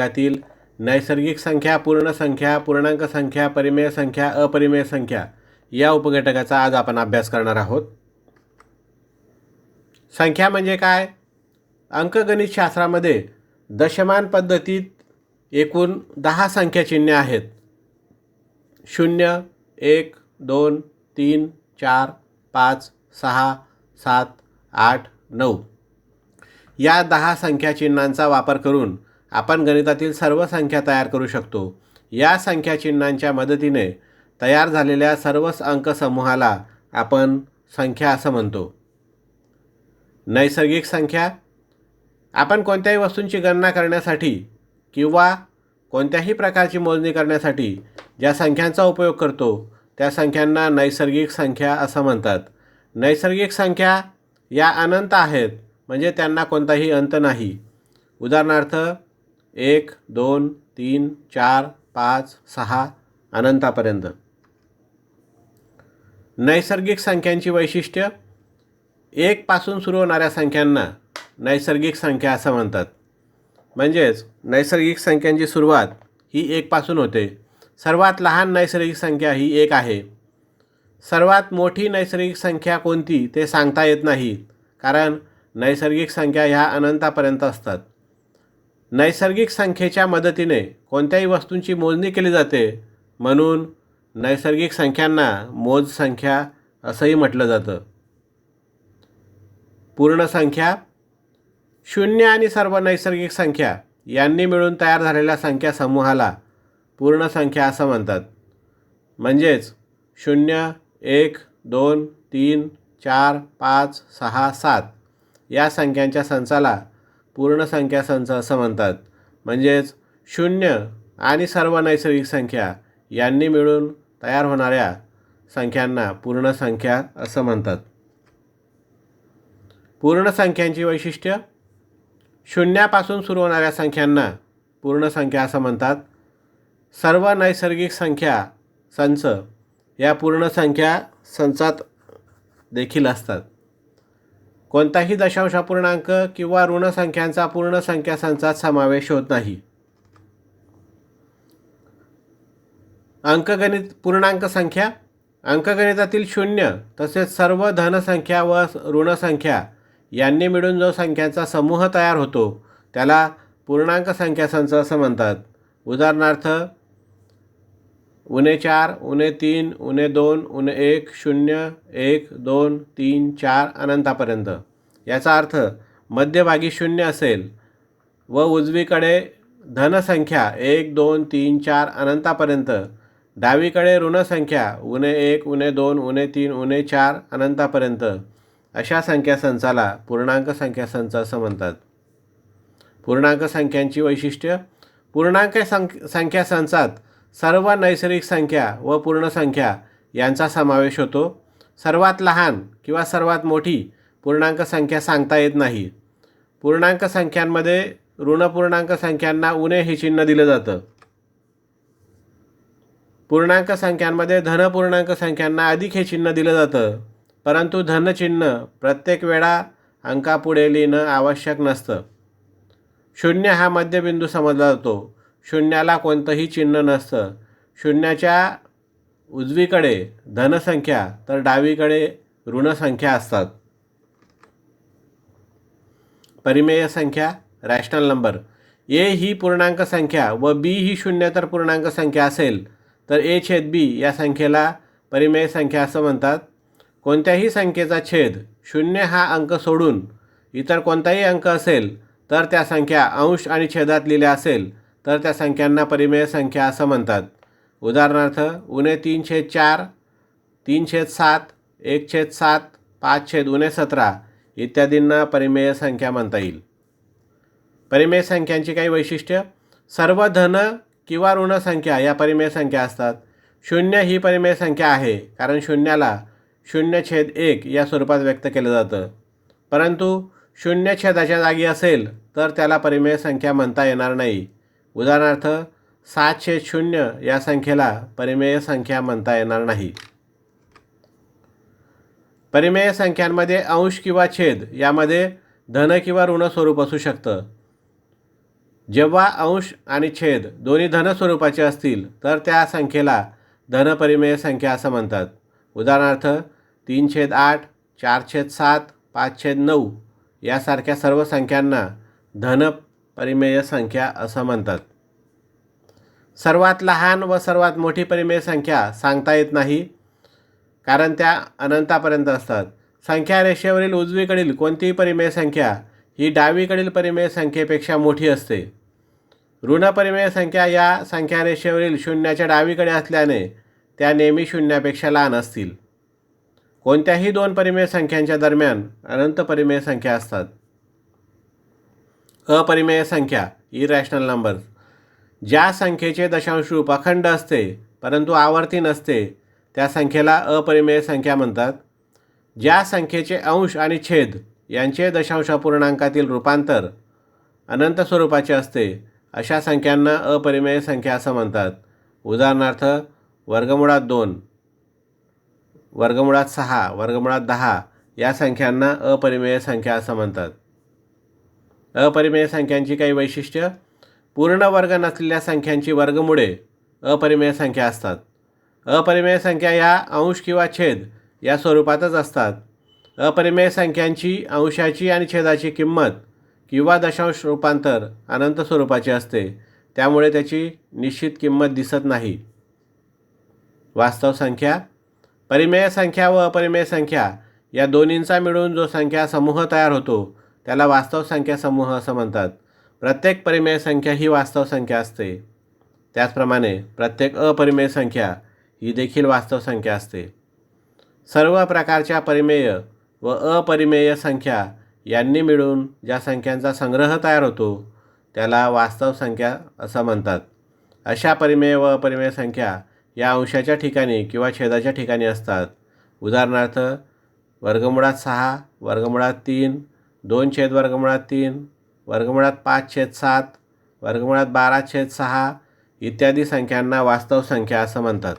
त्यातील नैसर्गिक संख्या, पूर्ण संख्या, पूर्णांक संख्या, परिमेय संख्या, अपरिमेय संख्या या उपघटकाचा आज आपण अभ्यास करणार आहोत. संख्या म्हणजे काय? अंकगणित शास्त्रामध्ये दशमान पद्धतीत एकूण 10 संख्या चिन्हे आहेत. 0, 1, 2, 3, 4, 5, 6, 7, 8, 9 या 10 संख्या चिन्हांचा वापर करून आपण गणितातील सर्व संख्या तयार करू शकतो. या संख्या चिन्हांच्या मदतीने तयार झालेल्या सर्व अंक समूहाला आपण संख्या असं म्हणतो. नैसर्गिक संख्या आपण कोणत्याही वस्तूंची गणना करण्यासाठी किंवा कोणत्याही प्रकारची मोजणी करण्यासाठी ज्या संख्यांचा उपयोग करतो त्या संख्यांना नैसर्गिक संख्या असं म्हणतात. नैसर्गिक संख्या या अनंत आहेत, म्हणजे त्यांना कोणताही अंत नाही. उदाहरणार्थ 1, 2, 3, 4, 5, 6 अनंतापर्यंत. नैसर्गिक संख्यांची वैशिष्ट्य 1 पासून सुरू होणाऱ्या संख्यांना नैसर्गिक संख्या असं म्हणतात. म्हणजेच नैसर्गिक संख्यांची सुरुवात ही 1 पासून होते. सर्वात लहान नैसर्गिक संख्या ही 1 आहे. सर्वात मोठी नैसर्गिक संख्या कोणती ते सांगता येत नाही, कारण नैसर्गिक संख्या ह्या अनंतापर्यंत असतात. नैसर्गिक संख्येच्या मदतीने कोणत्याही वस्तूंची मोजणी केली जाते, म्हणून नैसर्गिक संख्यांना मोज संख्या असंही म्हटलं जातं. पूर्ण संख्या 0 आणि सर्व नैसर्गिक संख्या यांनी मिळून तयार झालेल्या संख्या समूहाला पूर्ण संख्या असं म्हणतात. म्हणजेच 0, 1, 2, 3, 4, 5, 6, 7 या संख्यांच्या संचाला पूर्ण संख्या संच असं म्हणतात. म्हणजेच 0 आणि सर्व नैसर्गिक संख्या यांनी मिळून तयार होणाऱ्या संख्यांना पूर्ण संख्या असं म्हणतात. पूर्ण संख्यांची वैशिष्ट्य 0 पासून सुरू होणाऱ्या संख्यांना पूर्ण संख्या असं म्हणतात. सर्व नैसर्गिक संख्या संच या पूर्ण संख्या संचात देखील असतात. कोणताही दशांश अपूर्णांक किंवा ऋण संख्यांचा पूर्ण संख्या संचात समावेश होत नाही. अंकगणित पूर्णांक संख्या अंकगणितातील 0 तसेच सर्व धनसंख्या व ऋण संख्या यांनी मिळून जो संख्यांचा समूह तयार होतो त्याला पूर्णांक संख्या संच असं म्हणतात. उदाहरणार्थ -4, -3, -2, -1, 0, 1, 2, 3, 4 अनंतापर्यंत. याचा अर्थ मध्यभागी 0 असेल व उजवीकडे धनसंख्या 1, 2, 3, 4 अनंतापर्यंत, डावीकडे ऋणसंख्या -1, -2, -3, -4 अनंतापर्यंत अशा संख्या संचाला पूर्णांक संख्या संच असं म्हणतात. पूर्णांक संख्यांची वैशिष्ट्य पूर्णांक संख्या संचात सर्व नैसर्गिक संख्या व पूर्ण संख्या यांचा समावेश होतो. सर्वात लहान किंवा सर्वात मोठी पूर्णांक संख्या सांगता येत नाही. पूर्णांक संख्यांमध्ये ऋण पूर्णांक संख्यांना उणे हे चिन्ह दिलं जातं. पूर्णांक संख्यांमध्ये धन पूर्णांक संख्यांना अधिक हे चिन्ह दिलं जातं, परंतु धन चिन्ह प्रत्येक वेळा अंकापुढे लिहिणं आवश्यक नसतं. 0 हा मध्यबिंदू समजला जातो. 0ला कोणतंही चिन्ह नसतं. 0च्या उजवीकडे धनसंख्या तर डावीकडे ऋणसंख्या असतात. परिमेय संख्या रॅशनल नंबर ए ही पूर्णांक संख्या व बी ही शून्येतर पूर्णांक संख्या असेल तर a/b या संख्येला परिमेय संख्या असं म्हणतात. कोणत्याही संख्येचा छेद 0 हा अंक सोडून इतर कोणताही अंक असेल तर त्या संख्या अंश आणि छेदात लिहिल्या असेल तर त्या संख्यांना परिमेय संख्या असं म्हणतात. उदाहरणार्थ -3/4, 3/7, 1/7, 5/17 इत्यादींना परिमेय संख्या म्हणता येईल. परिमेय संख्यांची काही वैशिष्ट्य सर्व धन किंवा ऋण संख्या या परिमेय संख्या असतात. 0 ही परिमेय संख्या आहे, कारण 0ला 0/1 या स्वरूपात व्यक्त केलं जातं. परंतु 0 छेदाच्या जागी असेल तर त्याला परिमेय संख्या म्हणता येणार नाही. उदाहरणार्थ 7/0 या संख्येला परिमेय संख्या म्हणता येणार नाही. परिमेय संख्यांमध्ये अंश किंवा छेद यामध्ये धन किंवा ऋण स्वरूप असू शकतं. जेव्हा अंश आणि छेद दोन्ही धन स्वरूपाचे असतील तर त्या संख्येला धनपरिमेय संख्या असं म्हणतात. उदाहरणार्थ 3/8, 4/7, 5/9 यासारख्या सर्व संख्यांना धनपरिमेय संख्या असं म्हणतात. सर्वात लहान व सर्वात मोठी परिमेय संख्या सांगता येत नाही, कारण त्या अनंतापर्यंत असतात. संख्या रेषेवरील उजवीकडील कोणतीही परिमेय संख्या ही डावीकडील परिमेय संख्येपेक्षा मोठी असते. ऋणपरिमेय संख्या या संख्या रेषेवरील शून्याच्या डावीकडे असल्याने त्या नेहमी शून्यापेक्षा लहान असतील. कोणत्याही दोन परिमेय संख्यांच्या दरम्यान अनंत परिमेय संख्या असतात. अपरिमेय संख्या इरॅशनल नंबर्स. ज्या संख्येचे दशांश रूप अखंड असते परंतु आवर्ती नसते त्या संख्येला अपरिमेय संख्या म्हणतात. ज्या संख्येचे अंश आणि छेद यांचे दशांश अपूर्णांकातील रूपांतर अनंत स्वरूपाचे असते अशा संख्यांना अपरिमेय संख्या असं म्हणतात. उदाहरणार्थ 2√, 6, 10 या संख्यांना अपरिमेय संख्या असं म्हणतात. अपरिमेय संख्यांची काही वैशिष्ट्य. पूर्ण वर्ग नसलेल्या संख्यांची वर्गमुळे अपरिमेय संख्या असतात. अपरिमेय संख्या या अंश किंवा छेद या स्वरूपातच असतात. अपरिमेय संख्यांची अंशाची आणि छेदाची किंमत किंवा दशांश रूपांतर अनंत स्वरूपाचे असते, त्यामुळे त्याची निश्चित किंमत दिसत नाही. वास्तव संख्या. परिमेय संख्या व अपरिमेय संख्या या दोन्हींचा मिळून जो संख्या समूह तयार होतो त्याला वास्तव संख्या समूह असं म्हणतात. प्रत्येक परिमेय संख्या ही वास्तव संख्या असते. त्याचप्रमाणे प्रत्येक अपरिमेय संख्या ही देखील वास्तव संख्या असते. सर्व प्रकारच्या परिमेय व अपरिमेय संख्या यांनी मिळून ज्या संख्यांचा संग्रह तयार होतो त्याला वास्तव संख्या असं म्हणतात. अशा परिमेय व अपरिमेय संख्या या अंशाच्या ठिकाणी किंवा छेदाच्या ठिकाणी असतात. उदाहरणार्थ 6, 3, 2/√3, 5/7, 12/6 इत्यादी संख्यांना वास्तव संख्या असं म्हणतात.